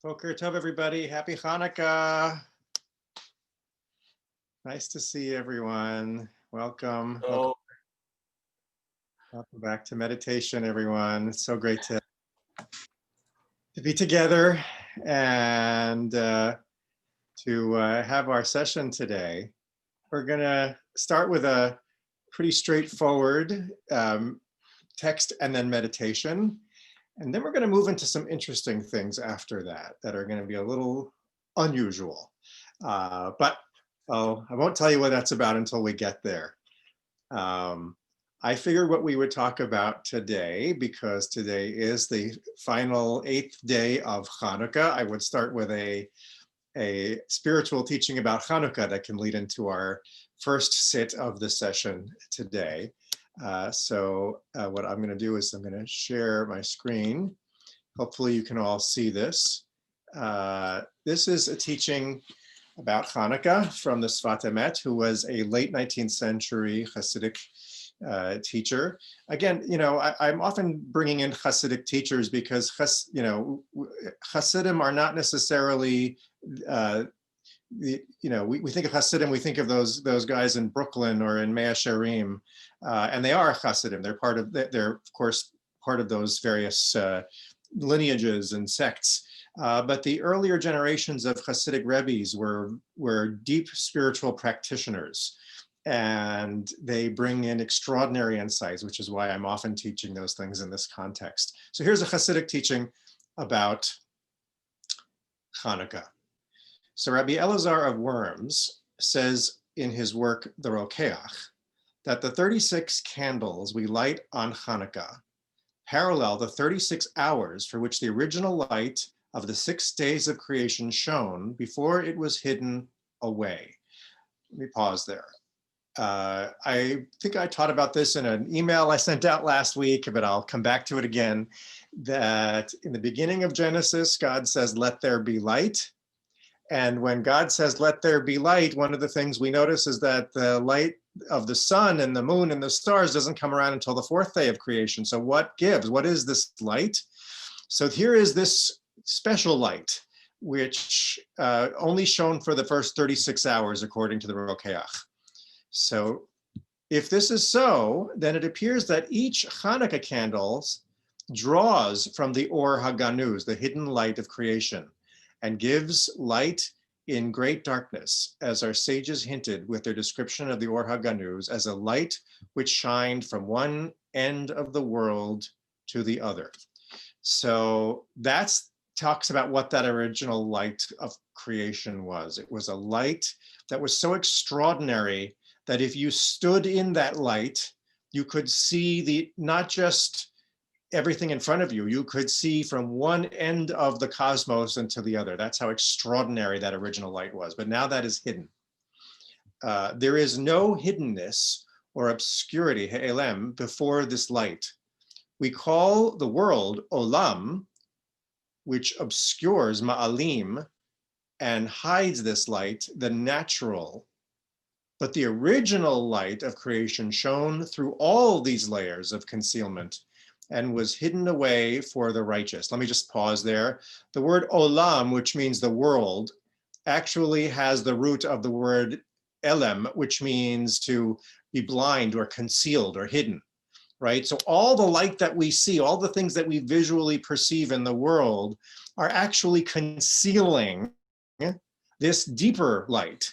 Boker Tov, everybody. Happy Hanukkah. Nice to see everyone. Welcome. Oh, Welcome back to meditation, everyone. It's so great to be together and to have our session today. We're going to start with a pretty straightforward text and then meditation. And then we're going to move into some interesting things after that are going to be a little unusual. But I won't tell you what that's about until we get there. I figured what we would talk about today, because today is the final 8th day of Hanukkah. I would start with a spiritual teaching about Hanukkah that can lead into our first sit of the session today. So what I'm going to do is I'm going to share my screen. Hopefully you can all see this. This is a teaching about Hanukkah from the Sfat Emet, who was a late 19th century Hasidic teacher. Again, I'm often bringing in Hasidic teachers because, Hasidim are not necessarily, we think of Hasidim, we think of those guys in Brooklyn or in Mea Shearim, and they are Hasidim. They're of course part of those various lineages and sects. But the earlier generations of Hasidic Rebbes were deep spiritual practitioners, and they bring in extraordinary insights, which is why I'm often teaching those things in this context. So here's a Hasidic teaching about Hanukkah. So Rabbi Elazar of Worms says in his work, The Rokeach, that the 36 candles we light on Hanukkah parallel the 36 hours for which the original light of the 6 days of creation shone before it was hidden away. Let me pause there. I think I taught about this in an email I sent out last week, but I'll come back to it again, that in the beginning of Genesis, God says, let there be light. And when God says, let there be light, one of the things we notice is that the light of the sun and the moon and the stars doesn't come around until the 4th day of creation. So what gives? What is this light? So here is this special light, which only shone for the first 36 hours, according to the Rokeach. So if this is so, then it appears that each Hanukkah candle draws from the Or HaGanuz, the hidden light of creation, and gives light in great darkness, as our sages hinted with their description of the Or HaGanuz as a light which shined from one end of the world to the other. So that talks about what that original light of creation was. It was a light that was so extraordinary that if you stood in that light, you could see not just everything in front of you, you could see from one end of the cosmos into the other. That's how extraordinary that original light was. But now that is hidden. There is no hiddenness or obscurity, he'elem, before this light. We call the world olam, which obscures ma'alim and hides this light, the natural. But the original light of creation shone through all these layers of concealment and was hidden away for the righteous. Let me just pause there. The word olam, which means the world, actually has the root of the word elem, which means to be blind or concealed or hidden, right? So all the light that we see, all the things that we visually perceive in the world are actually concealing this deeper light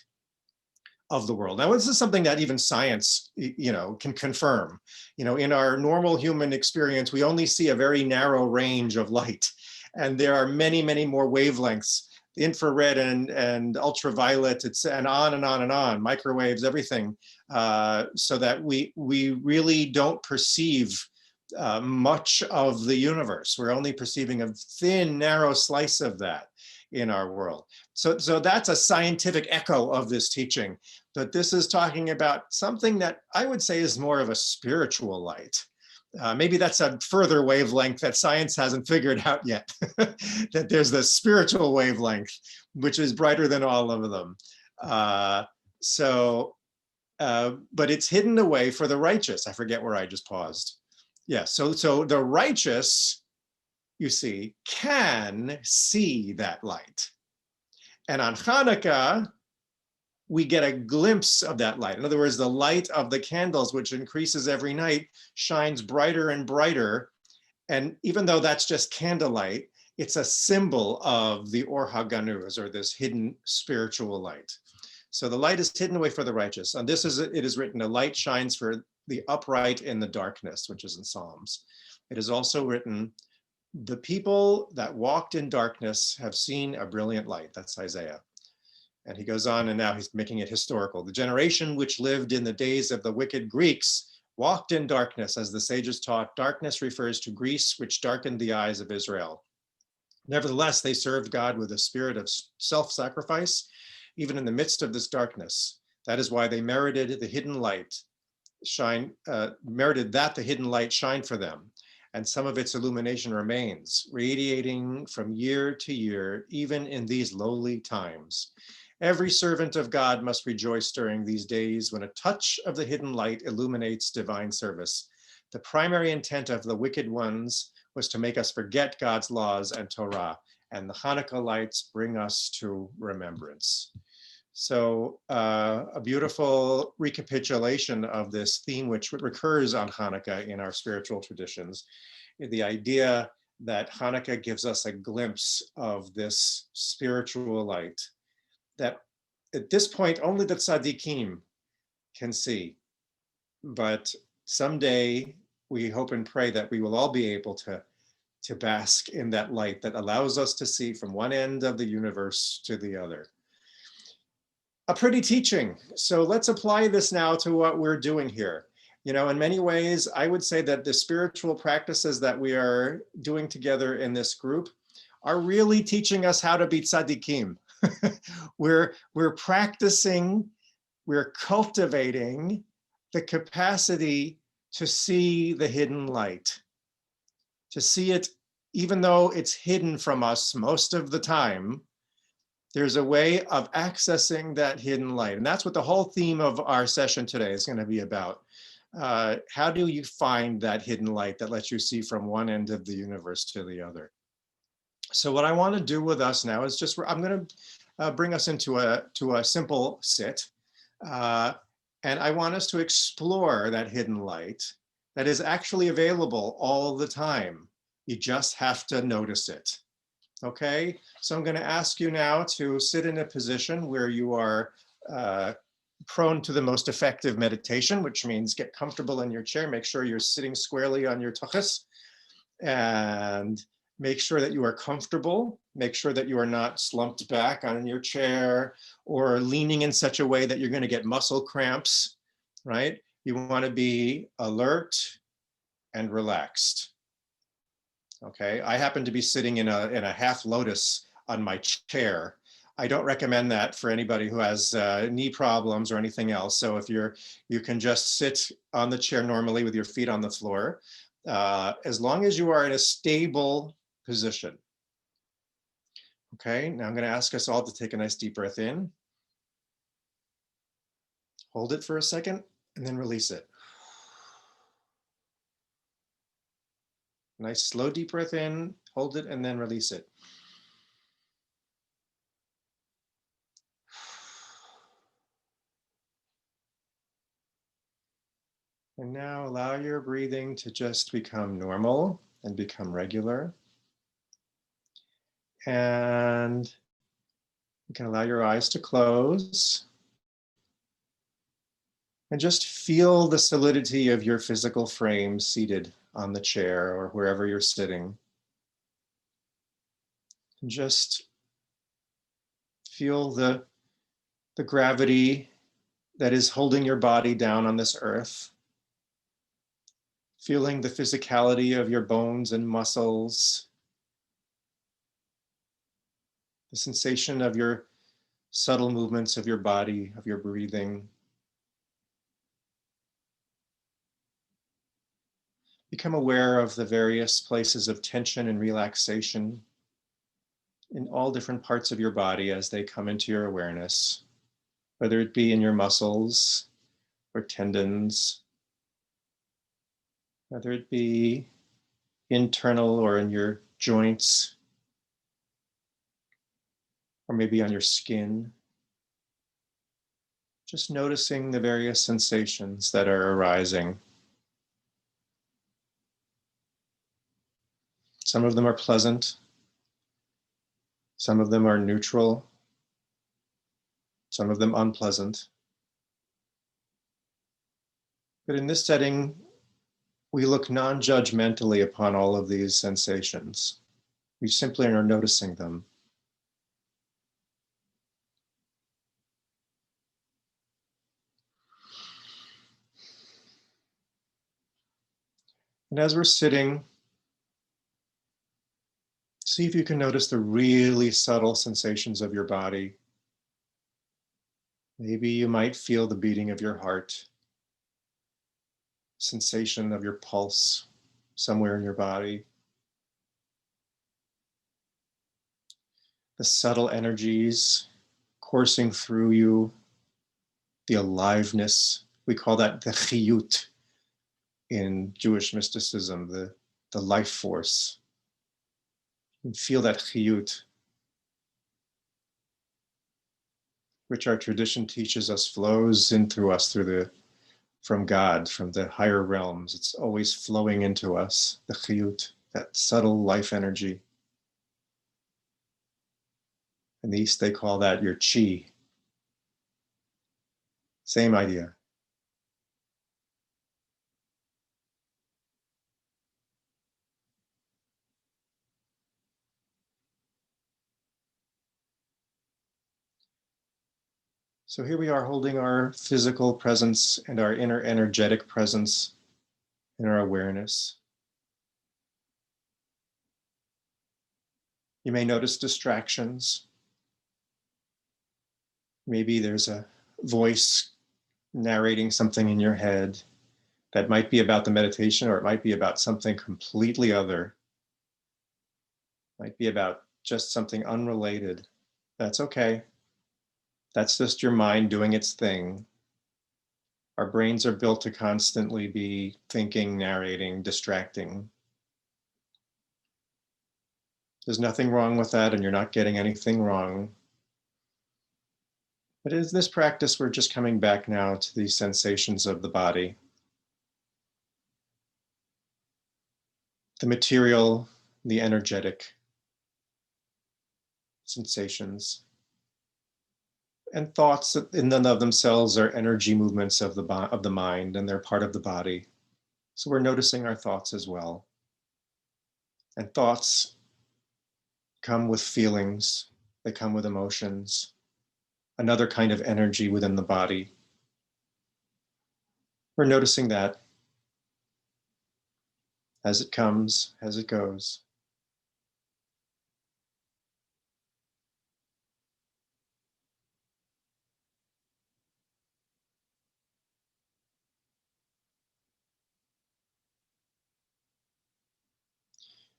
of the world. Now, this is something that even science, can confirm. In our normal human experience, we only see a very narrow range of light, and there are many, many more wavelengths, infrared and ultraviolet, and on and on and on, microwaves, everything, so that we really don't perceive much of the universe. We're only perceiving a thin, narrow slice of that in our world. So that's a scientific echo of this teaching. But this is talking about something that I would say is more of a spiritual light. Maybe that's a further wavelength that science hasn't figured out yet, that there's the spiritual wavelength, which is brighter than all of them. But it's hidden away for the righteous. I forget where I just paused. Yeah, so the righteous you see, can see that light. And on Hanukkah, we get a glimpse of that light. In other words, the light of the candles, which increases every night, shines brighter and brighter. And even though that's just candlelight, it's a symbol of the Or HaGanuz, or this hidden spiritual light. So the light is hidden away for the righteous. And this is, it is written, a light shines for the upright in the darkness, which is in Psalms. It is also written, the people that walked in darkness have seen a brilliant light. That's Isaiah. And he goes on, and now he's making it historical. The generation which lived in the days of the wicked Greeks walked in darkness, as the sages taught. Darkness refers to Greece, which darkened the eyes of Israel. Nevertheless, they served God with a spirit of self-sacrifice, even in the midst of this darkness. That is why they merited the hidden light merited that the hidden light shine for them. And some of its illumination remains, radiating from year to year, even in these lowly times. Every servant of God must rejoice during these days when a touch of the hidden light illuminates divine service. The primary intent of the wicked ones was to make us forget God's laws and Torah, and the Hanukkah lights bring us to remembrance. So a beautiful recapitulation of this theme, which recurs on Hanukkah in our spiritual traditions, the idea that Hanukkah gives us a glimpse of this spiritual light that at this point only the tzaddikim can see. But someday we hope and pray that we will all be able to bask in that light that allows us to see from one end of the universe to the other. A pretty teaching. So let's apply this now to what we're doing here. You know, in many ways, I would say that the spiritual practices that we are doing together in this group are really teaching us how to be tzaddikim. We're practicing, we're cultivating the capacity to see the hidden light, to see it even though it's hidden from us most of the time. There's a way of accessing that hidden light. And that's what the whole theme of our session today is going to be about. How do you find that hidden light that lets you see from one end of the universe to the other? So what I want to do with us now is just, I'm going to bring us into a simple sit. And I want us to explore that hidden light that is actually available all the time. You just have to notice it. Okay, so I'm going to ask you now to sit in a position where you are prone to the most effective meditation, which means get comfortable in your chair. Make sure you're sitting squarely on your tuchus, and make sure that you are comfortable. Make sure that you are not slumped back on your chair or leaning in such a way that you're going to get muscle cramps, right? You want to be alert and relaxed. Okay, I happen to be sitting in a half lotus on my chair. I don't recommend that for anybody who has knee problems or anything else. So if you can just sit on the chair normally with your feet on the floor, as long as you are in a stable position. Okay, now I'm going to ask us all to take a nice deep breath in. Hold it for a second and then release it. Nice slow deep breath in, hold it, and then release it. And now allow your breathing to just become normal and become regular. And you can allow your eyes to close. And just feel the solidity of your physical frame seated on the chair or wherever you're sitting. And just feel the gravity that is holding your body down on this earth. Feeling the physicality of your bones and muscles. The sensation of your subtle movements of your body, of your breathing. Become aware of the various places of tension and relaxation in all different parts of your body as they come into your awareness, whether it be in your muscles or tendons, whether it be internal or in your joints, or maybe on your skin. Just noticing the various sensations that are arising. Some of them are pleasant. Some of them are neutral. Some of them unpleasant. But in this setting, we look non-judgmentally upon all of these sensations. We simply are noticing them. And as we're sitting, see if you can notice the really subtle sensations of your body. Maybe you might feel the beating of your heart, sensation of your pulse somewhere in your body. The subtle energies coursing through you, the aliveness. We call that the chiyut in Jewish mysticism, the life force. You can feel that chiyut, which our tradition teaches us flows in through us from God, from the higher realms. It's always flowing into us, the chiyut, that subtle life energy. In the East, they call that your chi. Same idea. So here we are holding our physical presence and our inner energetic presence in our awareness. You may notice distractions. Maybe there's a voice narrating something in your head that might be about the meditation, or it might be about something completely other. It might be about just something unrelated. That's okay. That's just your mind doing its thing. Our brains are built to constantly be thinking, narrating, distracting. There's nothing wrong with that, and you're not getting anything wrong. But in this practice, we're just coming back now to these sensations of the body. The material, the energetic sensations. And thoughts in and of themselves are energy movements of the mind, and they're part of the body. So we're noticing our thoughts as well. And thoughts come with feelings, they come with emotions, another kind of energy within the body. We're noticing that as it comes, as it goes.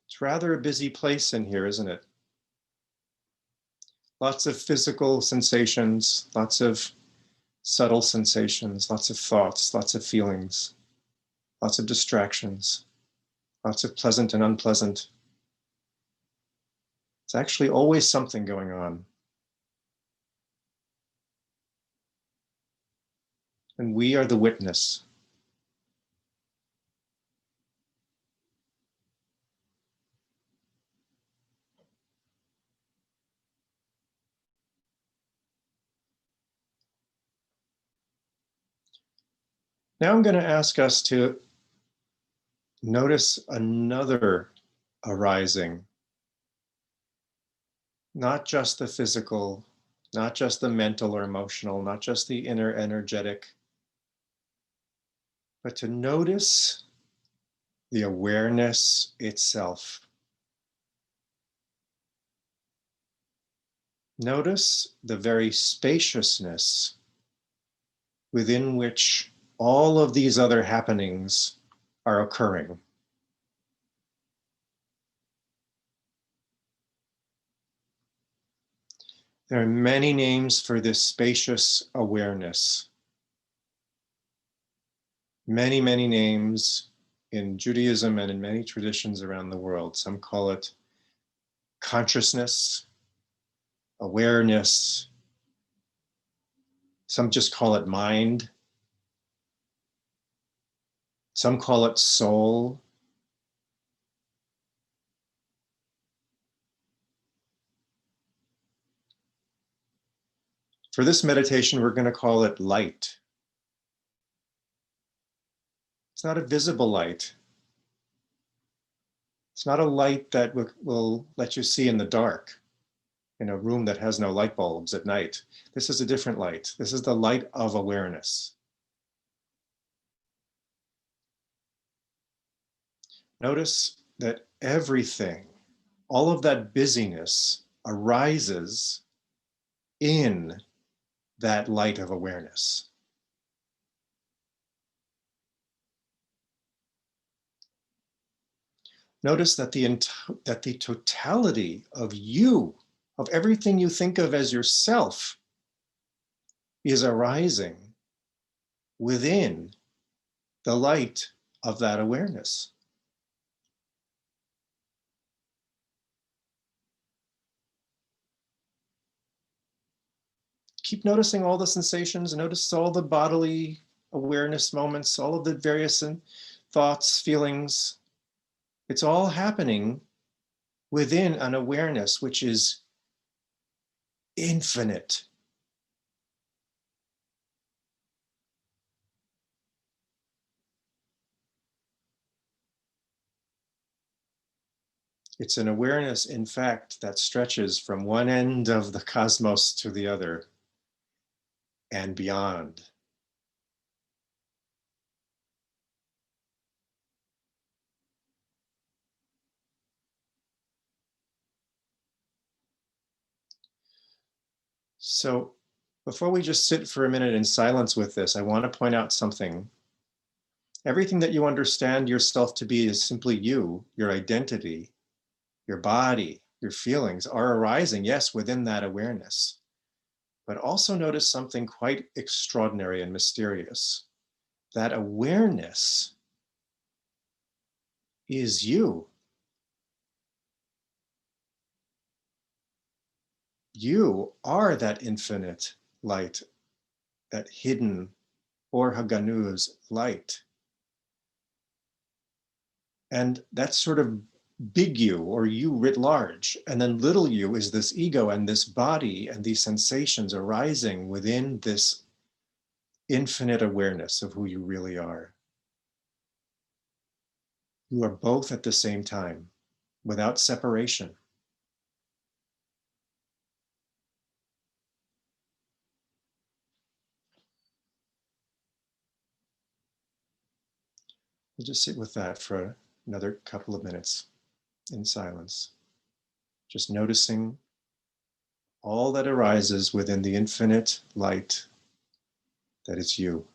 It's rather a busy place in here, isn't it? Lots of physical sensations, lots of subtle sensations, lots of thoughts, lots of feelings, lots of distractions, lots of pleasant and unpleasant. It's actually always something going on. And we are the witness. Now I'm going to ask us to notice another arising, not just the physical, not just the mental or emotional, not just the inner energetic, but to notice the awareness itself. Notice the very spaciousness within which all of these other happenings are occurring. There are many names for this spacious awareness. Many names in Judaism and in many traditions around the world. Some call it consciousness, awareness. Some just call it mind. Some call it soul. For this meditation, we're going to call it light. It's not a visible light. It's not a light that will let you see in the dark in a room that has no light bulbs at night. This is a different light. This is the light of awareness. Notice that everything, all of that busyness arises in that light of awareness. Notice that the totality of you, of everything you think of as yourself, is arising within the light of that awareness. Keep noticing all the sensations, notice all the bodily awareness moments, all of the various thoughts, feelings. It's all happening within an awareness which is infinite. It's an awareness, in fact, that stretches from one end of the cosmos to the other and beyond. So before we just sit for a minute in silence with this, I want to point out something. Everything that you understand yourself to be is simply you, your identity, your body, your feelings are arising, yes, within that awareness. But also notice something quite extraordinary and mysterious. That awareness is you. You are that infinite light, that hidden Or Haganuz light. And that's sort of big you, or you writ large. And then little you is this ego and this body and these sensations arising within this infinite awareness of who you really are. You are both at the same time, without separation. We'll just sit with that for another couple of minutes in silence, just noticing all that arises within the infinite light that is you.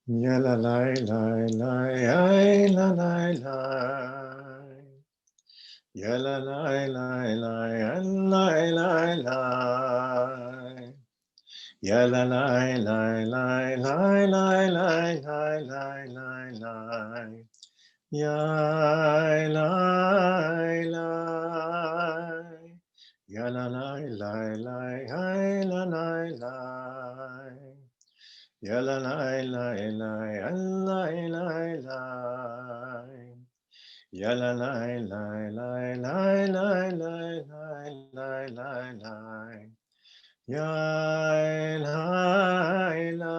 Ya la la la la ay la la la. Ya la la la la la la la. Ya la la la la la la la la la la. Ya la la. Ya la la la la la la la. Ya la la la la la la la. Ya la la la la la la la la la la. Ya la la.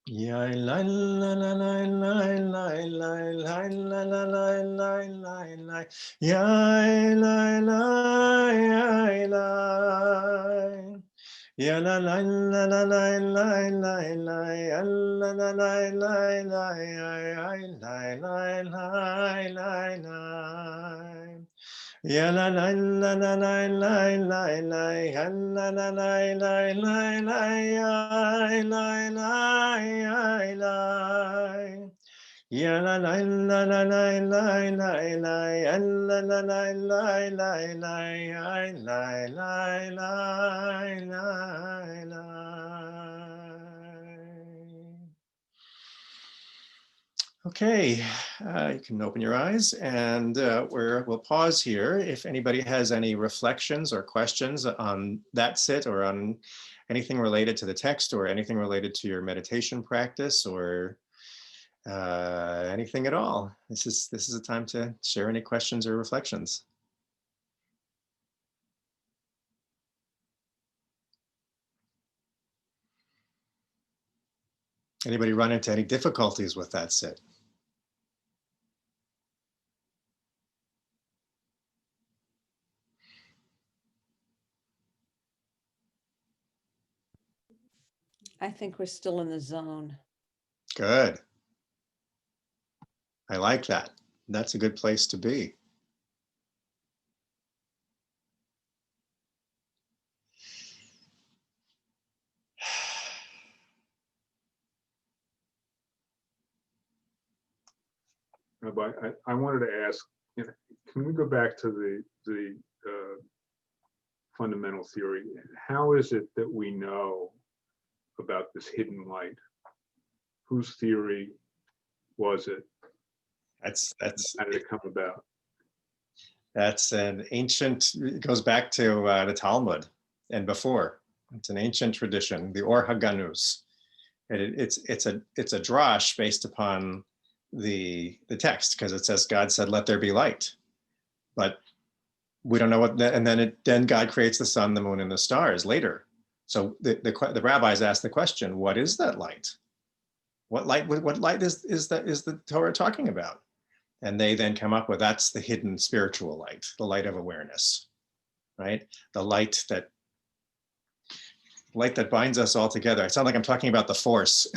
Ya la la la la la la la la la la la la la. Ya la la ya la. Ya la la la la la la la la ya la la la la la ya la la la la la. Ya la la la la la la la la ya la la la la la la ya la la ya la. Ya la la la la la la la la ya la la la la la la ya la la la la la. Okay, you can open your eyes and we'll pause here. If anybody has any reflections or questions on that sit or on anything related to the text or anything related to your meditation practice or anything at all, this is a time to share any questions or reflections. Anybody run into any difficulties with that sit? I think we're still in the zone. Good. I like that. That's a good place to be. I wanted to ask, can we go back to the fundamental theory? How is it that we know about this hidden light? Whose theory was it? How did it come about? That's an ancient, it goes back to the Talmud and before. It's an ancient tradition, the Or HaGanuz. It's a drash based upon the text, because it says God said, "Let there be light," but we don't know what. And then God creates the sun, the moon, and the stars later. So the rabbis ask the question, "What is that light? What light? What light is the Torah talking about?" And they then come up with, that's the hidden spiritual light, the light of awareness, right? The light that binds us all together. I sound like I'm talking about the force.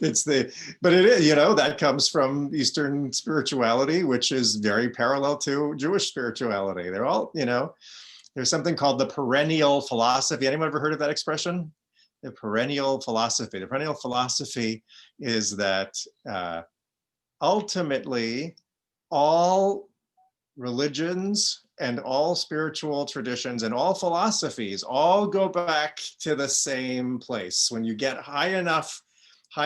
But it is, that comes from Eastern spirituality, which is very parallel to Jewish spirituality. They're all, there's something called the perennial philosophy. Anyone ever heard of that expression? The perennial philosophy. The perennial philosophy is that ultimately all religions and all spiritual traditions and all philosophies all go back to the same place. When you get high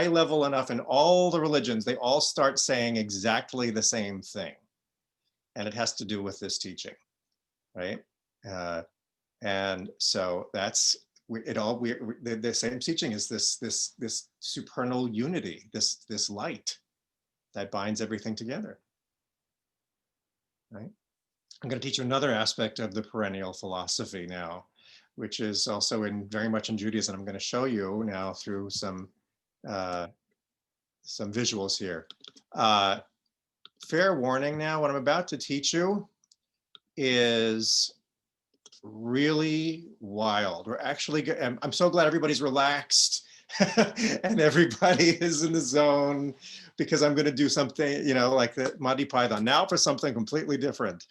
level enough in all the religions, they all start saying exactly the same thing. And it has to do with this teaching, right? And so that's it all. The same teaching is this supernal unity, this light that binds everything together, right? I'm going to teach you another aspect of the perennial philosophy now, which is also very much in Judaism. I'm going to show you now through some visuals here. Fair warning now, what I'm about to teach you is really wild. We're actually, I'm so glad everybody's relaxed and everybody is in the zone, because I'm going to do something, like the Monty Python. Now for something completely different.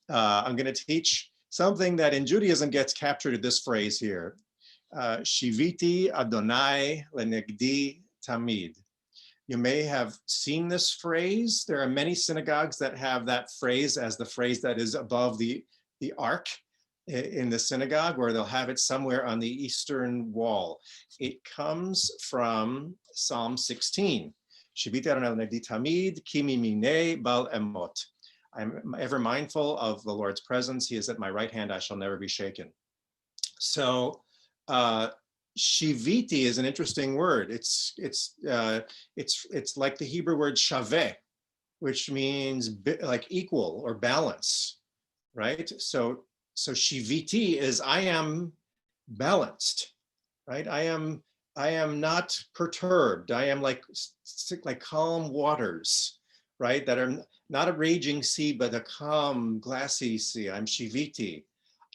I'm going to teach something that in Judaism gets captured in this phrase here. Shiviti Adonai lenegdi tamid. You may have seen this phrase. There are many synagogues that have that phrase as the phrase that is above the ark in the synagogue, or they'll have it somewhere on the eastern wall. It comes from Psalm 16. Shiviti Adonai lenegdi tamid, ki mimine bal emot. I'm ever mindful of the Lord's presence. He is at my right hand, I shall never be shaken. So shiviti is an interesting word. It's like the Hebrew word shaveh, which means like equal or balance, right? So shiviti is I am balanced, right? I am not perturbed. I am like calm waters, right? That are not a raging sea, but a calm, glassy sea. I'm shiviti.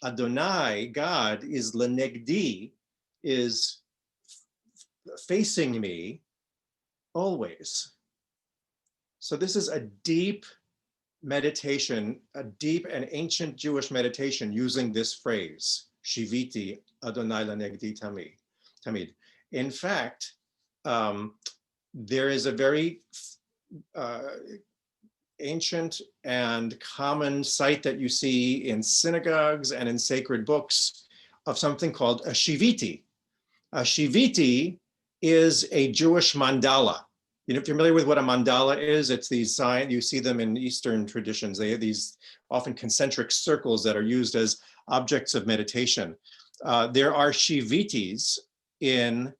Adonai, God, is lenegdi, is facing me always. So this is a deep meditation, a deep and ancient Jewish meditation using this phrase, Shiviti Adonai lenegdi tamid. In fact, there is a very ancient and common sight that you see in synagogues and in sacred books of something called a shiviti. A shiviti is a Jewish mandala. You know, if you're familiar with what a mandala is, it's these signs, you see them in Eastern traditions. They have these often concentric circles that are used as objects of meditation. There are shivitis in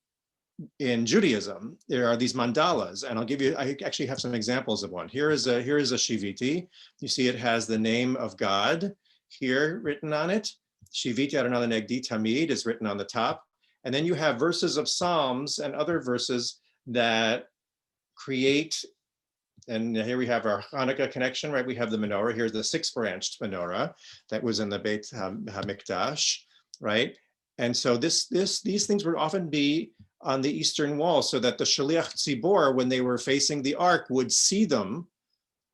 Judaism. There are these mandalas, and I'll give you, I actually have some examples of one. Here is a shiviti. You see it has the name of God here written on it. Shiviti Adonai lenegdi tamid is written on the top. And then you have verses of Psalms and other verses that create, and here we have our Hanukkah connection, right? We have the menorah. Here's the 6-branched menorah that was in the Beit HaMikdash, right? And so these things would often be on the eastern wall so that the Shaliach Tzibor, when they were facing the ark, would see them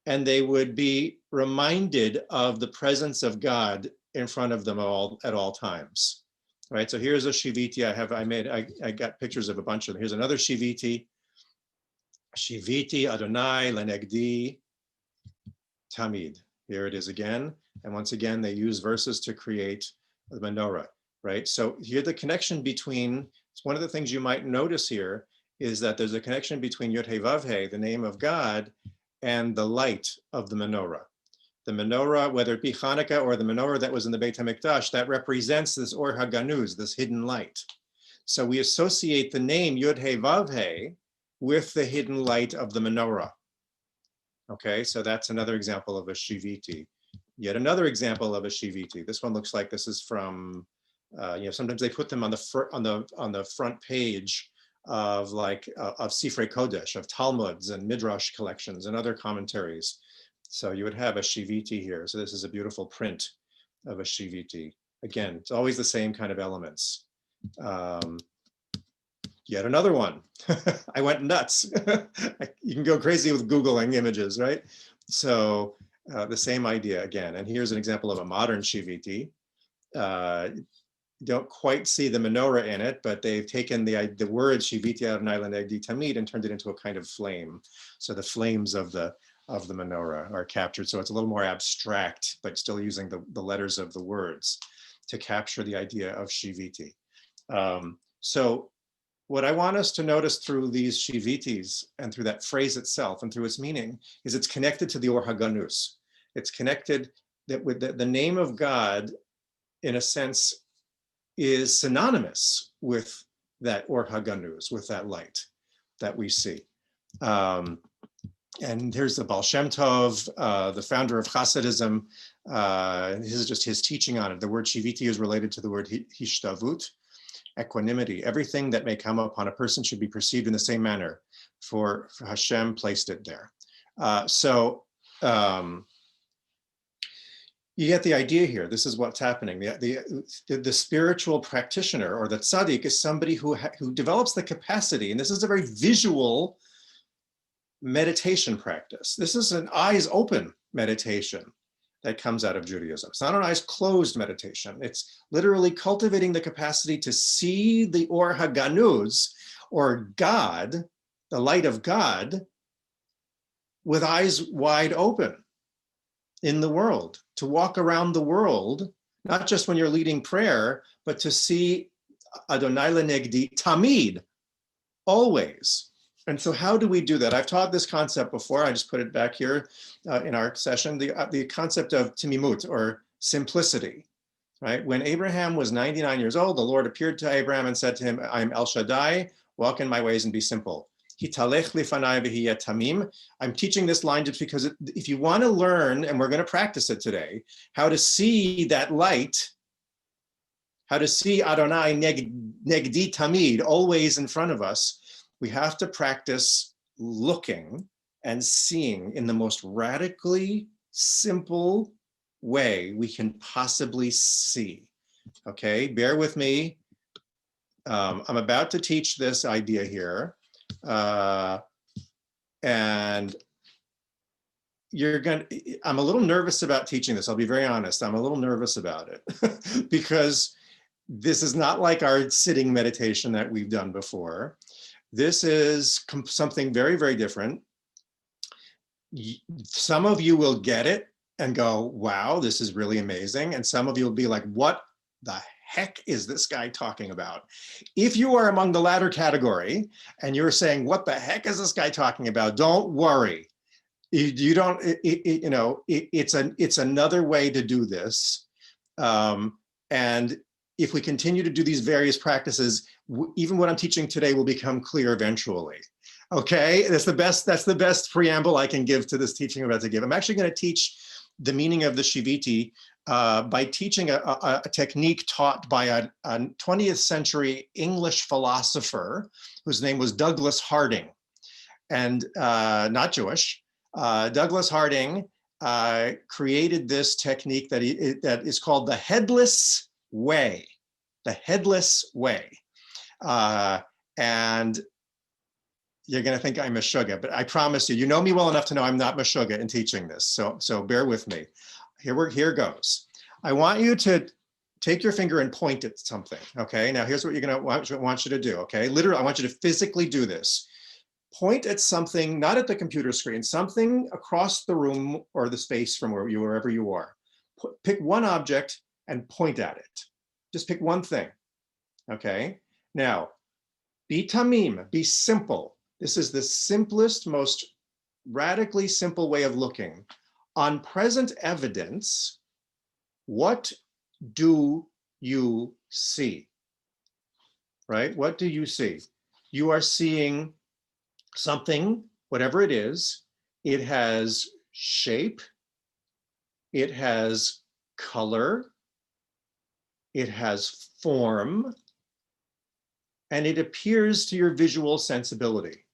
and they would be reminded of the presence of God in front of them at all times. Right, so here's a shiviti. I got pictures of a bunch of them. Here's another shiviti. Shiviti Adonai lenegdi tamid. Here it is again. And once again, they use verses to create the menorah, right? So here the connection between, one of the things you might notice here is that there's a connection between Yod He Vav He, the name of God, and the light of the menorah. The menorah, whether it be Hanukkah or the menorah that was in the Beit HaMikdash, that represents this Or HaGanuz, this hidden light. So we associate the name Yod He Vav He with the hidden light of the menorah. Okay, so that's another example of a shiviti. Yet another example of a shiviti. This one looks like this is from, sometimes they put them on the front page of of Sifrei Kodesh, of Talmuds and Midrash collections and other commentaries. So you would have a shiviti here. So this is a beautiful print of a shiviti. Again, it's always the same kind of elements. Yet another one. I went nuts. You can go crazy with Googling images, right? So the same idea again. And here's an example of a modern shiviti. Don't quite see the menorah in it, but they've taken the word shiviti Adonai lenegdi tamid and turned it into a kind of flame. So the flames of the menorah are captured. So it's a little more abstract, but still using the letters of the words to capture the idea of shiviti. So what I want us to notice through these shivitis and through that phrase itself and through its meaning is it's connected to the Or HaGanuz. It's connected that with the name of God, in a sense, is synonymous with that Or HaGanuz, with that light that we see. And here's the Baal Shem Tov, the founder of Hasidism. This is just his teaching on it. The word shiviti is related to the word hishtavut, equanimity. Everything that may come upon a person should be perceived in the same manner, for Hashem placed it there. You get the idea here. This is what's happening. The spiritual practitioner or the tzaddik is somebody who develops the capacity, and this is a very visual meditation practice. This is an eyes open meditation. that comes out of Judaism. It's not an eyes closed meditation. It's literally cultivating the capacity to see the Or HaGanuz, or God, the light of God, with eyes wide open in the world, to walk around the world, not just when you're leading prayer, but to see Adonai Lenegdi Tamid, always. And so how do we do that? I've taught this concept before. I just put it back here in our session, the concept of timimut, or simplicity, right? When Abraham was 99 years old, the Lord appeared to Abraham and said to him, I'm El Shaddai, walk in my ways and be simple. Hitalech lifanai v'hiya tamim. I'm teaching this line just because if you want to learn, and we're going to practice it today, how to see that light, how to see Adonai negdi tamid, always in front of us, we have to practice looking and seeing in the most radically simple way we can possibly see. Okay, bear with me. I'm about to teach this idea here. And I'm a little nervous about teaching this. I'll be very honest. I'm a little nervous about it because this is not like our sitting meditation that we've done before. This is something very, very different. Some of you will get it and go, wow, this is really amazing. And some of you will be like, what the heck is this guy talking about? If you are among the latter category and you're saying, what the heck is this guy talking about? Don't worry. You don't, it's another way to do this. And if we continue to do these various practices, even what I'm teaching today will become clear eventually. Okay, that's the best preamble I can give to this teaching I'm about to give. I'm actually going to teach the meaning of the Shiviti by teaching a technique taught by a 20th century English philosopher whose name was Douglas Harding, and not Jewish. Douglas Harding created this technique that is called the headless way, the headless way. And you're going to think I'm Meshuggah, but I promise you, you know me well enough to know I'm not Meshuggah in teaching this. So bear with me. Here goes. I want you to take your finger and point at something. Okay. Now here's what you're going to want you to do. Okay. Literally, I want you to physically do this. Point at something, not at the computer screen, something across the room or the space from wherever you are. Pick one object and point at it. Just pick one thing. Okay. Now, be tamim, be simple. This is the simplest, most radically simple way of looking. On present evidence, what do you see? Right? What do you see? You are seeing something, whatever it is. It has shape. It has color. It has form. And it appears to your visual sensibility.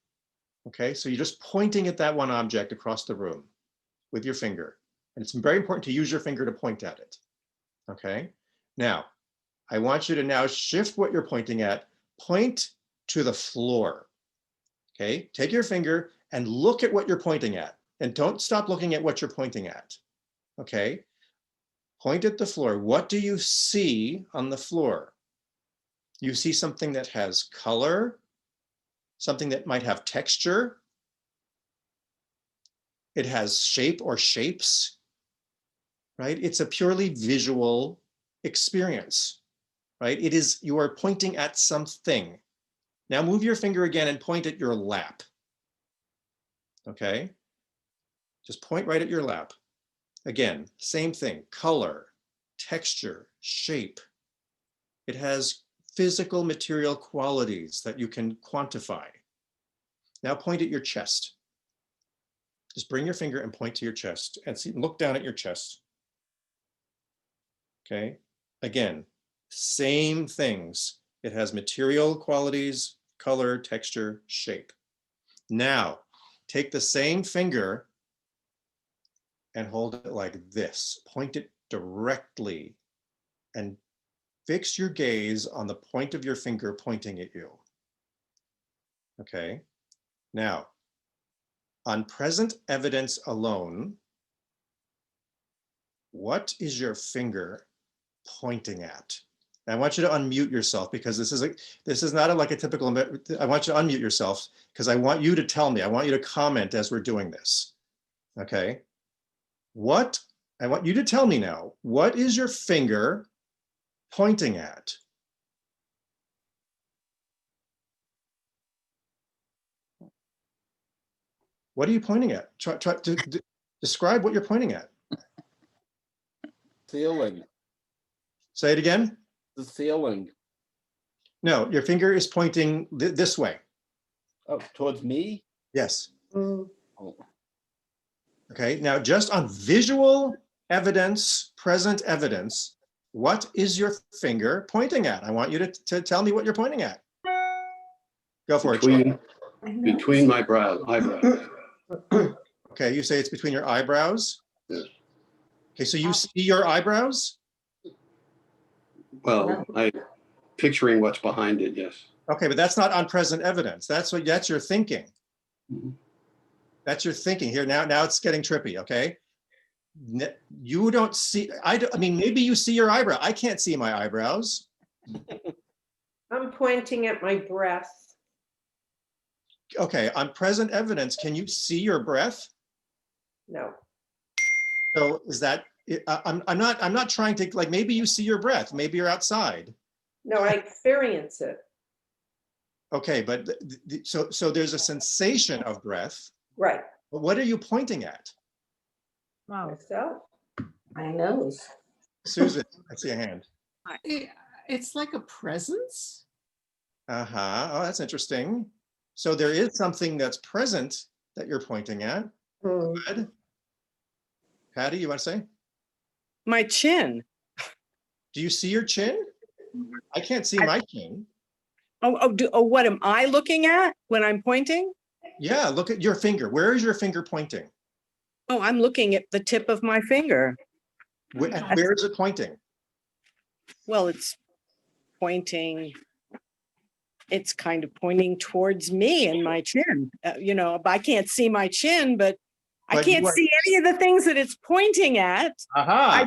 Okay, so you're just pointing at that one object across the room with your finger. And it's very important to use your finger to point at it. Okay, now I want you to now shift what you're pointing at, point to the floor. Okay, take your finger and look at what you're pointing at, and don't stop looking at what you're pointing at. Okay, point at the floor. What do you see on the floor? You see something that has color, something that might have texture. It has shape or shapes, right? It's a purely visual experience, right? It is, you are pointing at something. Now move your finger again and point at your lap. Okay? Just point right at your lap. Again, same thing, color, texture, shape. It has physical material qualities that you can quantify. Now point at your chest. Just bring your finger and point to your chest and see, look down at your chest. Okay, again, same things. It has material qualities, color, texture, shape. Now, take the same finger and hold it like this. Point it directly and fix your gaze on the point of your finger pointing at you. Okay, now, on present evidence alone, what is your finger pointing at? And I want you to unmute yourself because this is not like a typical, I want you to unmute yourself because I want you to tell me, I want you to comment as we're doing this. Okay. I want you to tell me now, what is your finger pointing at? What are you pointing at? Try to describe what you're pointing at. Ceiling, Say it again. the ceiling. No, your finger is pointing this way. Oh, towards me? Yes. Oh, Okay. Now, just on visual evidence, present evidence, what is your finger pointing at? I want you to tell me what you're pointing at. Go for it. Sean. Between my eyebrows. Okay, you say it's between your eyebrows? Yes. Okay, so you see your eyebrows? Well, I'm picturing what's behind it, yes. Okay, but that's not on present evidence. That's your thinking. Mhm. That's your thinking here. Now it's getting trippy, okay? You don't see, I mean, maybe you see your eyebrow. I can't see my eyebrows. I'm pointing at my breath. Okay, on present evidence, can you see your breath? No. So is that, I'm not trying to, like, maybe you see your breath, maybe you're outside. No, I experience it. Okay, but so there's a sensation of breath, Right. but what are you pointing at? Myself. My nose. Susan, I see a hand. It's like a presence. Uh-huh, oh, that's interesting. So there is something that's present that you're pointing at. Hmm. Good. Patty, you want to say? My chin. Do you see your chin? I can't see my chin. What am I looking at when I'm pointing? Yeah, look at your finger. Where is your finger pointing? Oh, I'm looking at the tip of my finger. Where is it pointing? Well, it's pointing. It's kind of pointing towards me and my chin. I can't see my chin, but I But you can't are- see any of the things that it's pointing at. Aha.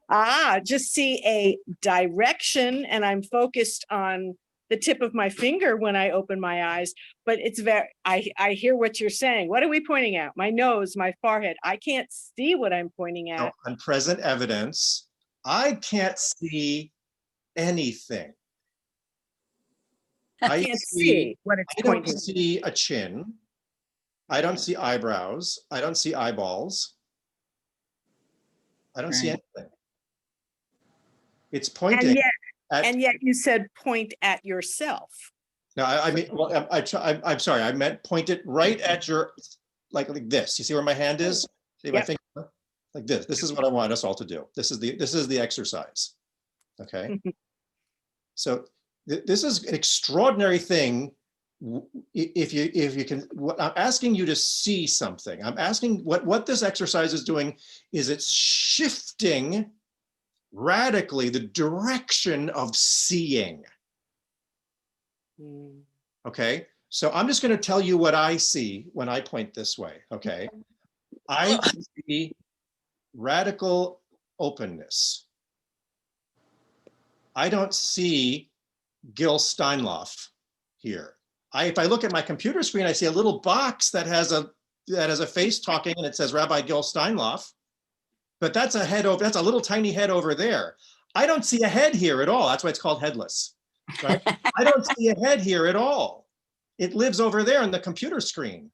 I just see a direction, and I'm focused on the tip of my finger when I open my eyes. But it's I hear what you're saying. What are we pointing at? My nose, my forehead. I can't see what I'm pointing at. So on present evidence, I can't see anything. I can't see what it's I don't pointing. see a chin. I don't see eyebrows. I don't see eyeballs. I don't see anything. It's pointing at. And yet you said point at yourself. No, I mean, well, I'm sorry. I meant point it right at your, like this. You see where my hand is? See my Yep. finger? Like this. This is what I want us all to do. This is the exercise. Okay. So this is an extraordinary thing. If you can, I'm asking you to see something. I'm asking what this exercise is doing is it's shifting radically the direction of seeing. Okay, so I'm just going to tell you what I see when I point this way. Okay, I see radical openness. I don't see Gil Steinlauf here. If I look at my computer screen, I see a little box that has a face talking and it says Rabbi Gil Steinlauf, but that's a head over. That's a little tiny head over there. I don't see a head here at all. That's why it's called headless. Right? I don't see a head here at all. It lives over there on the computer screen.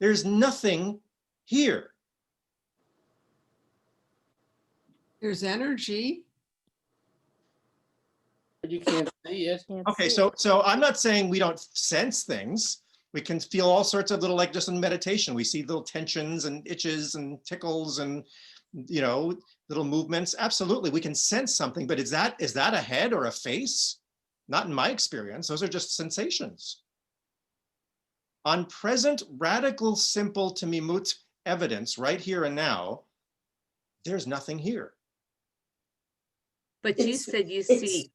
There's nothing here. There's energy. But you can't see it. Okay, so I'm not saying we don't sense things. We can feel all sorts of little, like just in meditation, we see little tensions and itches and tickles and, little movements. Absolutely, we can sense something, but is that a head or a face? Not in my experience. Those are just sensations. On present, radical, simple to mimut evidence right here and now, there's nothing here. But you said you see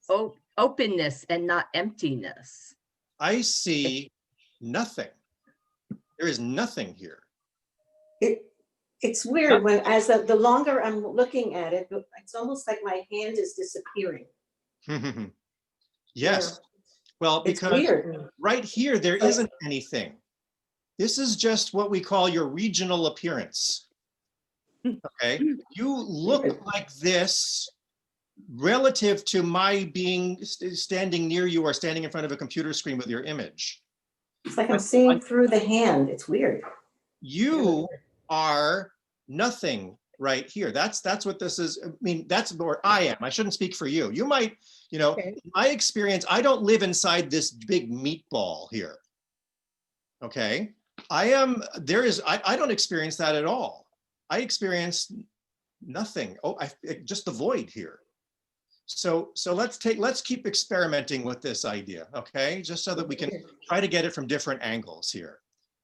openness and not emptiness. I see nothing. There is nothing here. It's weird when, as the longer I'm looking at it, it's almost like my hand is disappearing. Yes. Well, It's because weird. right here, there isn't anything. This is just what we call your regional appearance. Okay, you look like this relative to my being standing near you or standing in front of a computer screen with your image. It's like I'm seeing through the hand. It's weird. You are nothing right here. That's what this is. I mean, that's where I am. I shouldn't speak for you. You might, you know, Okay. in my experience, I don't live inside this big meatball here. Okay. I don't experience that at all. I experience nothing. Oh, just the void here. So let's keep experimenting with this idea, okay? Just so that we can try to get it from different angles here,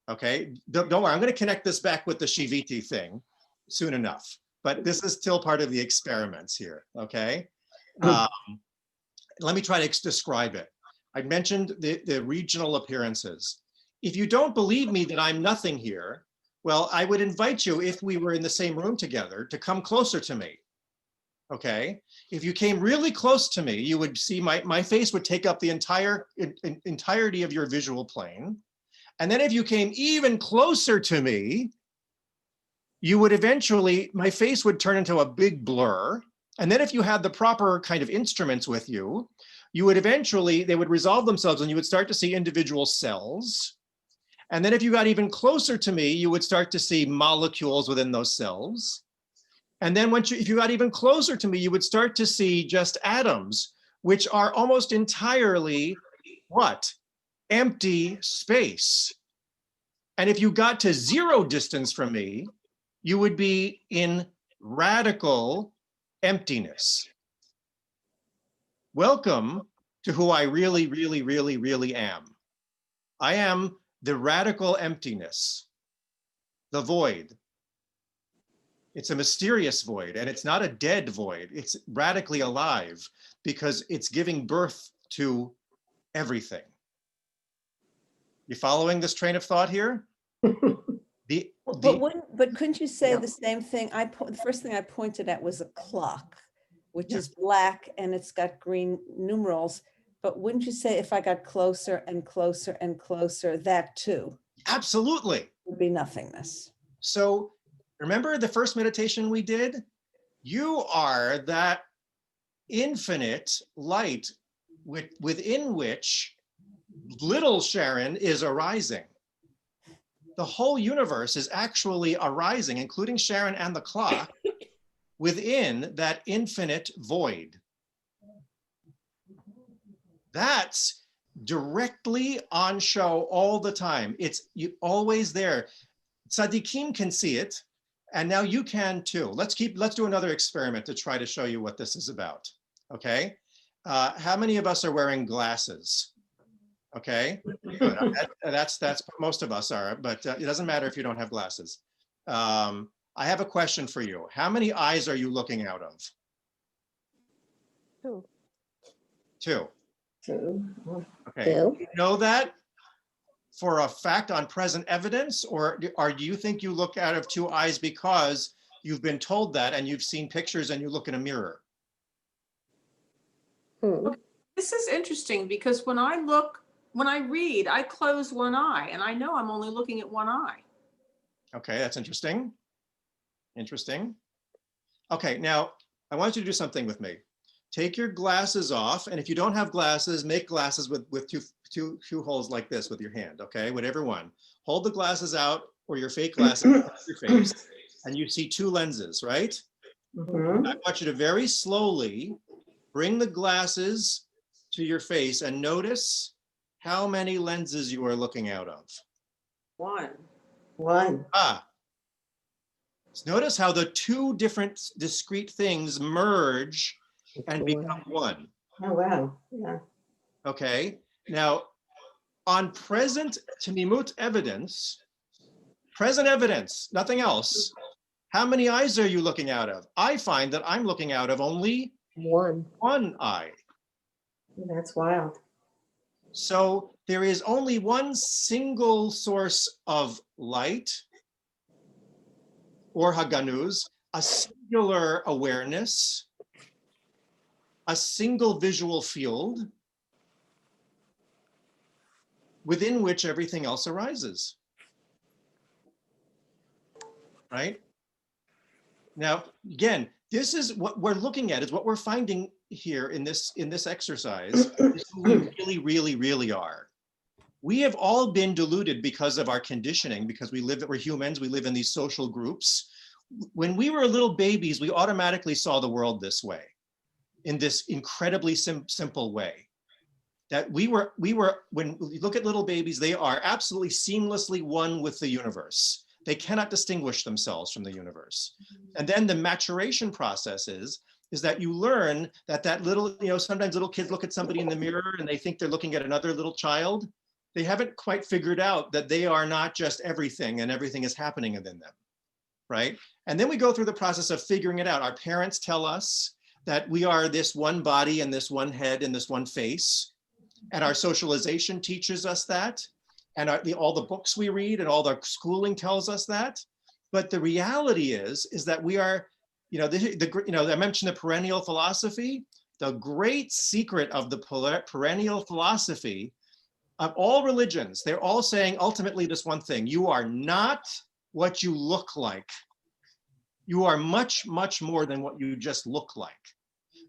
okay? Don't worry, I'm gonna connect this back with the Shiviti thing soon enough, but this is still part of the experiments here, okay? Let me try to describe it. I mentioned the regional appearances. If you don't believe me that I'm nothing here, well, I would invite you, if we were in the same room together, to come closer to me. Okay, if you came really close to me, you would see my face would take up the entirety of your visual plane. And then if you came even closer to me, you would eventually, my face would turn into a big blur. And then if you had the proper kind of instruments with you, you would eventually, they would resolve themselves and you would start to see individual cells. And then if you got even closer to me, you would start to see molecules within those cells. And then if you got even closer to me, you would start to see just atoms, which are almost entirely what? Empty space. And if you got to 0 distance from me, you would be in radical emptiness. Welcome to who I really, really, really, really am. I am the radical emptiness, the void. It's a mysterious void, and it's not a dead void. It's radically alive because it's giving birth to everything. You following this train of thought here? But couldn't you say the same thing? The first thing I pointed at was a clock, which is black and it's got green numerals. But wouldn't you say if I got closer and closer and closer, that too Absolutely. would be nothingness? So remember the first meditation we did? You are that infinite light within which little Sharon is arising. The whole universe is actually arising, including Sharon and the clock, within that infinite void. That's directly on show all the time. It's always there. Tzaddikim can see it, and now you can too. Let's do another experiment to try to show you what this is about, okay? How many of us are wearing glasses? Okay, good. That's most of us are, but it doesn't matter if you don't have glasses. I have a question for you. How many eyes are you looking out of? 2. 2. 2. Okay. 2. You know that for a fact on present evidence, or do you think you look out of 2 eyes because you've been told that and you've seen pictures and you look in a mirror? This is interesting because when I read, I close one eye and I know I'm only looking at one eye. Okay, that's interesting. Interesting. Okay, now I want you to do something with me. Take your glasses off, and if you don't have glasses, make glasses with two holes like this with your hand, okay? Whatever one. Hold the glasses out, or your fake glasses on your face, and you see 2 lenses, right? Mhm. I want you to very slowly bring the glasses to your face and notice how many lenses you are looking out of. 1. Notice how the 2 different discrete things merge and become 1. Oh, wow. Yeah. Okay, now on present Tamimut evidence, nothing else, how many eyes are you looking out of? I find that I'm looking out of only 1. 1 eye. That's wild. So there is only one single source of light, or haganuz, a singular awareness, a single visual field within which everything else arises. Right? Now, again, this is what we're looking at, is what we're finding here in this exercise, is who we really, really, really are. We have all been deluded because of our conditioning, because we're humans, we live in these social groups. When we were little babies, we automatically saw the world this way, in this incredibly simple way. That we were, when you look at little babies, they are absolutely seamlessly one with the universe. They cannot distinguish themselves from the universe. And then the maturation process is that you learn that little, sometimes little kids look at somebody in the mirror and they think they're looking at another little child. They haven't quite figured out that they are not just everything and everything is happening within them, right? And then we go through the process of figuring it out. Our parents tell us that we are this one body and this one head and this one face. And our socialization teaches us that. And all the books we read and all the schooling tells us that. But the reality is that we are, I mentioned the perennial philosophy. The great secret of the perennial philosophy of all religions, they're all saying ultimately this one thing: you are not what you look like. You are much, much more than what you just look like.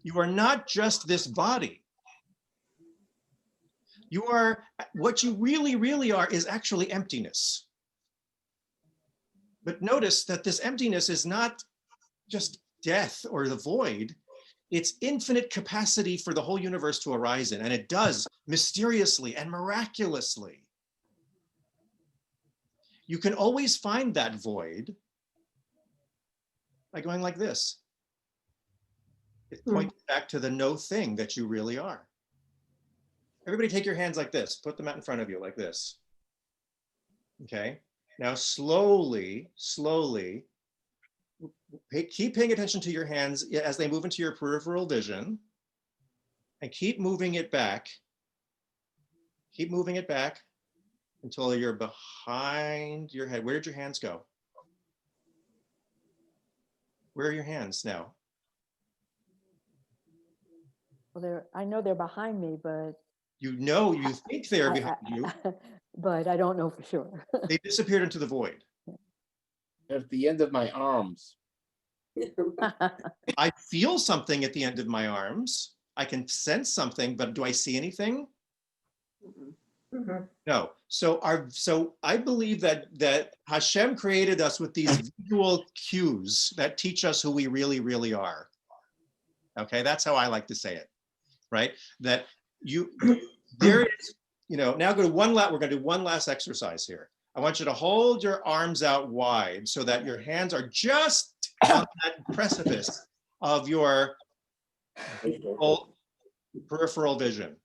You are not just this body. You are, what you really, really are is actually emptiness. But notice that this emptiness is not just death or the void. It's infinite capacity for the whole universe to arise in, and it does mysteriously and miraculously. You can always find that void by going like this. It points back to the no thing that you really are. Everybody take your hands like this, put them out in front of you like this. Okay, now slowly, keep paying attention to your hands as they move into your peripheral vision, and keep moving it back. Keep moving it back until you're behind your head. Where did your hands go? Where are your hands now? Well, I know they're behind me, but you think they're behind you, but I don't know for sure. They disappeared into the void. At the end of my arms. I feel something at the end of my arms. I can sense something, but do I see anything? No. So I believe that Hashem created us with these visual cues that teach us who we really, really are. Okay, that's how I like to say it, right? That there is, now go to we're going to do one last exercise here. I want you to hold your arms out wide so that your hands are just on that precipice of your peripheral vision.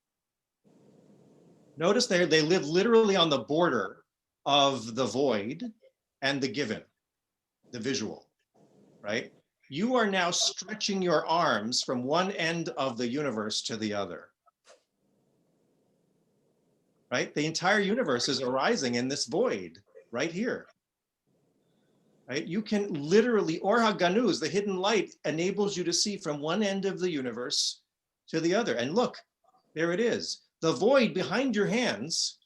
Notice they live literally on the border of the void and the given, the visual, right? You are now stretching your arms from one end of the universe to the other. Right? The entire universe is arising in this void right here. Right? You can literally, Or HaGanuz, the hidden light, enables you to see from one end of the universe to the other. And look, there it is. The void behind your hands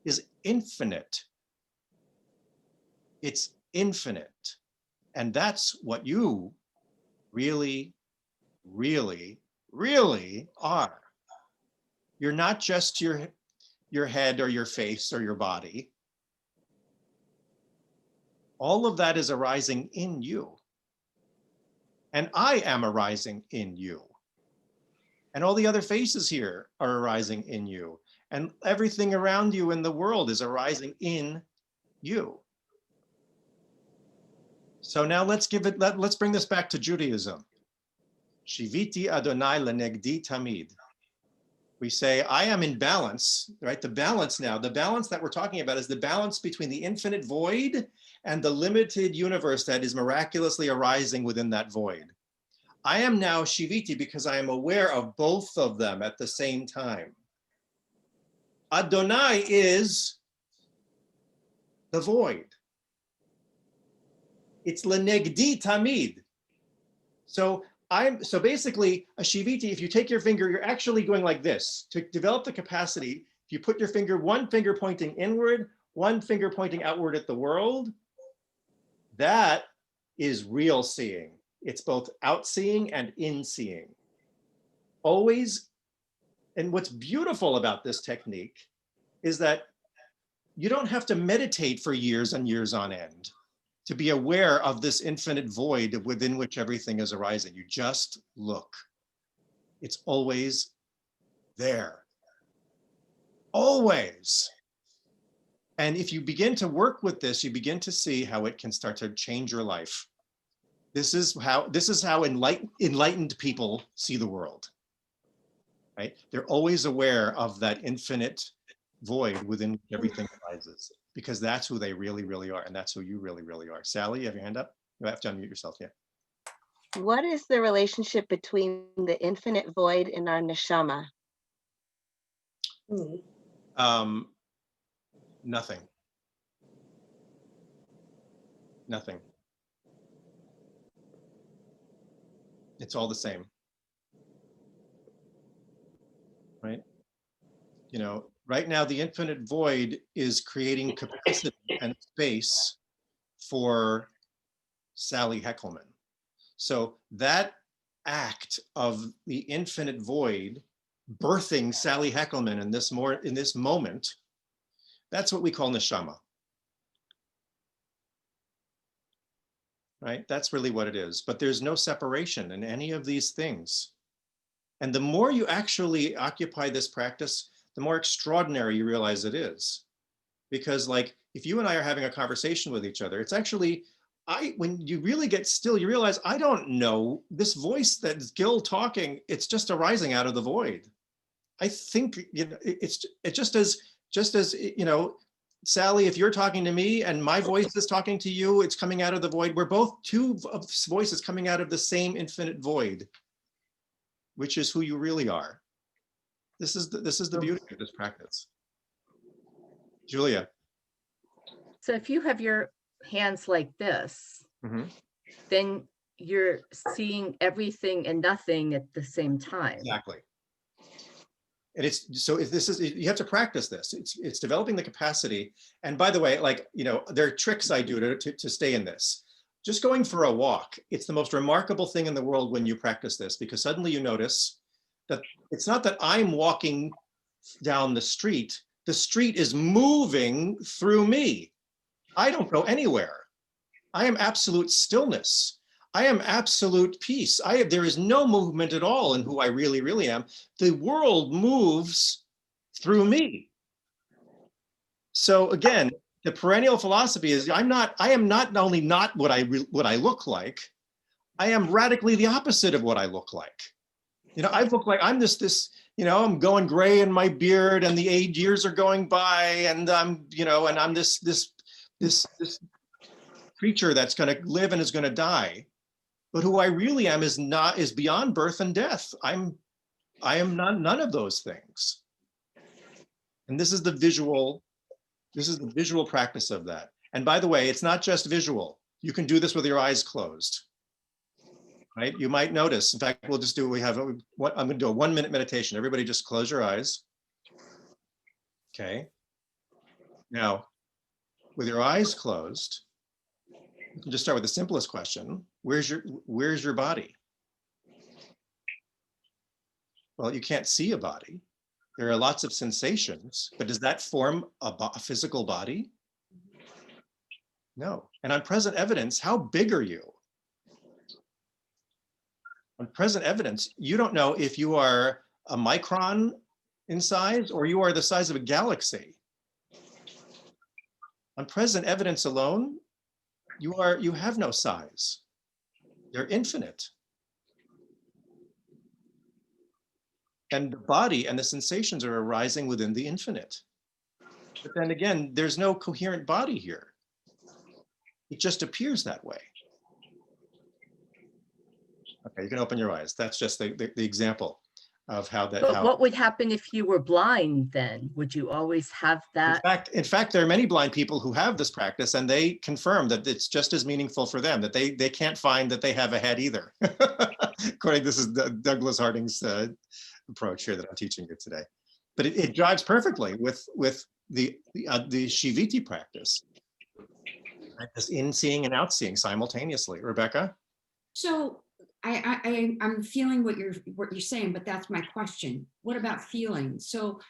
is infinite. It's infinite. And that's what you really, really, really are. You're not just your head or your face or your body. All of that is arising in you. And I am arising in you. And all the other faces here are arising in you. And everything around you in the world is arising in you. So now let's bring this back to Judaism. Shiviti Adonai lenegdi tamid. We say, I am in balance, right? The balance that we're talking about is the balance between the infinite void and the limited universe that is miraculously arising within that void. I am now Shiviti because I am aware of both of them at the same time. Adonai is the void. It's lenegdi tamid. So basically a shiviti, if you take your finger, you're actually going like this. To develop the capacity, if you put your finger, one finger pointing inward, one finger pointing outward at the world, that is real seeing. It's both out-seeing and in-seeing. Always, and what's beautiful about this technique is that you don't have to meditate for years and years on end to be aware of this infinite void within which everything is arising. You just look. It's always there. Always. And if you begin to work with this, you begin to see how it can start to change your life. This is how enlightened people see the world, right? They're always aware of that infinite void within which everything arises, because that's who they really, really are. And that's who you really, really are. Sally, you have your hand up? You have to unmute yourself, yeah. What is the relationship between the infinite void and our neshama? Nothing. Nothing. It's all the same. Right? You know, right now the infinite void is creating capacity and space for Sally Heckelman. So that act of the infinite void birthing Sally Heckelman in this moment, that's what we call neshama. Right? That's really what it is. But there's no separation in any of these things. And the more you actually occupy this practice, the more extraordinary you realize it is. Because like, if you and I are having a conversation with each other, it's actually, when you really get still, you realize, I don't know, this voice that's Gil talking, it's just arising out of the void. I think, you know, it's just as, you know, Sally, if you're talking to me and my voice is talking to you, it's coming out of the void. We're both two voices coming out of the same infinite void, which is who you really are. This is the beauty of this practice. Julia. So if you have your hands like this, then you're seeing everything and nothing at the same time. Exactly. And you have to practice this. It's developing the capacity. And by the way, like, you know, there are tricks I do to stay in this. Just going for a walk, it's the most remarkable thing in the world when you practice this, because suddenly you notice that it's not that I'm walking down the street is moving through me. I don't go anywhere. I am absolute stillness. I am absolute peace. There is no movement at all in who I really, really am. The world moves through me. So again, the perennial philosophy is I am not only not what I look like, I am radically the opposite of what I look like. You know, I look like I'm this, you know, I'm going gray in my beard and the years are going by and I'm, you know, and I'm this creature that's going to live and is going to die. But who I really am is beyond birth and death. I am none of those things. And this is the visual practice of that. And by the way, it's not just visual. You can do this with your eyes closed. Right? You might notice, in fact, I'm going to do a 1 minute meditation. Everybody just close your eyes. Okay. Now, with your eyes closed, you can just start with the simplest question. Where's your body? Well, you can't see a body. There are lots of sensations, but does that form a physical body? No. And on present evidence, how big are you? On present evidence, you don't know if you are a micron in size or you are the size of a galaxy. On present evidence alone, you have no size. You're infinite. And the body and the sensations are arising within the infinite. But then again, there's no coherent body here. It just appears that way. Okay, you can open your eyes. That's just the example. of how that. But what would happen if you were blind then? Would you always have that? In fact, there are many blind people who have this practice, and they confirm that it's just as meaningful for them, that they can't find that they have a head either. According, this is Douglas Harding's approach here that I'm teaching you today. But it jives perfectly with the Shiviti practice. Right? This in-seeing and out-seeing simultaneously. Rebecca? So I'm feeling what you're saying, but that's my question. What about feeling? So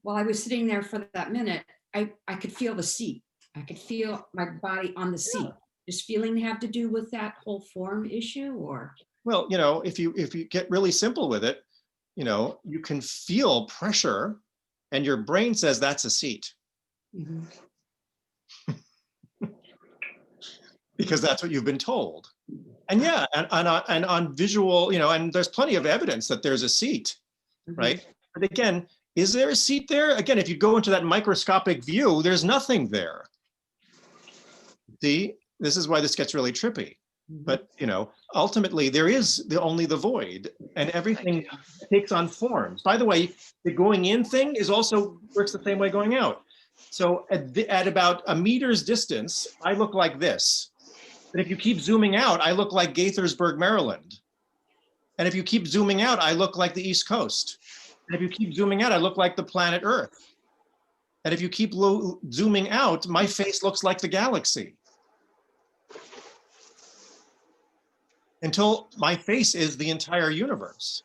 while I was sitting there for that minute, I could feel the seat. I could feel my body on the seat. Does feeling have to do with that whole form issue, or? Well, you know, if you get really simple with it, you know, you can feel pressure and your brain says that's a seat. Mm-hmm. Because that's what you've been told. And yeah, and on visual, you know, and there's plenty of evidence that there's a seat, right? But again, is there a seat there? Again, if you go into that microscopic view, there's nothing there. See, this is why this gets really trippy. But, you know, ultimately there is only the void, and everything takes on forms. By the way, the going in thing is also works the same way going out. So at about a meter's distance, I look like this. But if you keep zooming out, I look like Gaithersburg, Maryland. And if you keep zooming out, I look like the East Coast. And if you keep zooming out, I look like the planet Earth. And if you keep zooming out, my face looks like the galaxy. Until my face is the entire universe,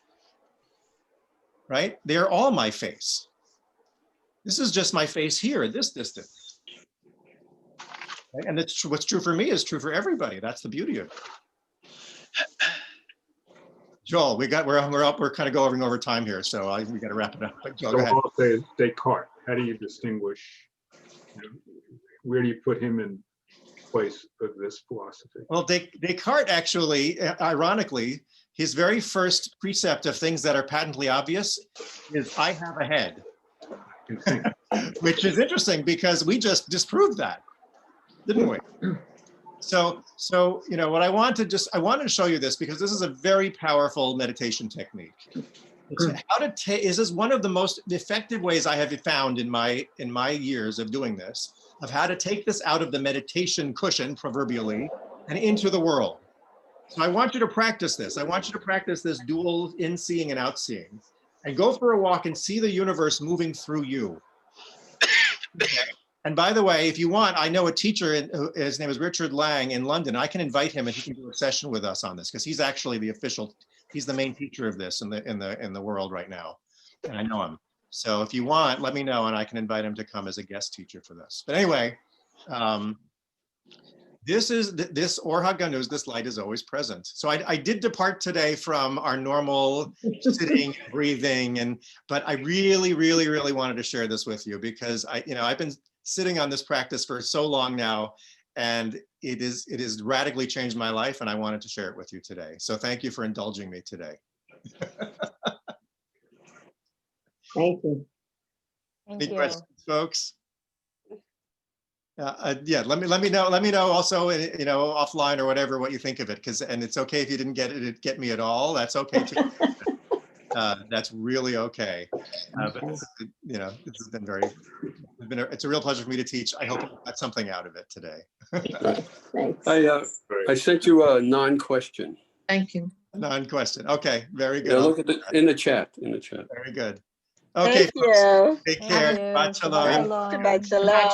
right? They're all my face. This is just my face here at this distance. Right? And it's what's true for me is true for everybody. That's the beauty of it. Joel, we're kind of going over time here, so we got to wrap it up. But Joel, So go ahead. I'll say Descartes. How do you distinguish? You know, where do you put him in place of this philosophy? Well, Descartes actually, ironically, his very first precept of things that are patently obvious is "I have a head," which is interesting because we just disproved that, didn't we? So you know what I wanted to show you this because this is a very powerful meditation technique. It's how to take. This is one of the most effective ways I have found in my years of doing this, of how to take this out of the meditation cushion, proverbially, and into the world. So I want you to practice this. I want you to practice this dual in-seeing and out-seeing, and go for a walk and see the universe moving through you. Okay. And by the way, if you want, I know a teacher, his name is Richard Lang in London. I can invite him and he can do a session with us on this because he's actually he's the main teacher of this in the world right now. And I know him. So if you want, let me know and I can invite him to come as a guest teacher for this. But anyway, this Orha Ganuz, this light is always present. So I did depart today from our normal sitting, breathing, but I really, really, really wanted to share this with you because I've been sitting on this practice for so long now, and it has radically changed my life, and I wanted to share it with you today. So thank you for indulging me today. Thank you. Any questions, folks? Yeah, let me know also, offline or whatever, what you think of it, and it's okay if you didn't get me at all. That's okay too. That's really okay. But this has been it's a real pleasure for me to teach. I hope you got something out of it today. Thanks. I sent you a non-question. Thank you. Non-question. Okay, very good. Yeah, look at in the chat. Very good. Okay, Thank you. take care. Thank you. Bye, shalom. Shalom. Shabbat shalom.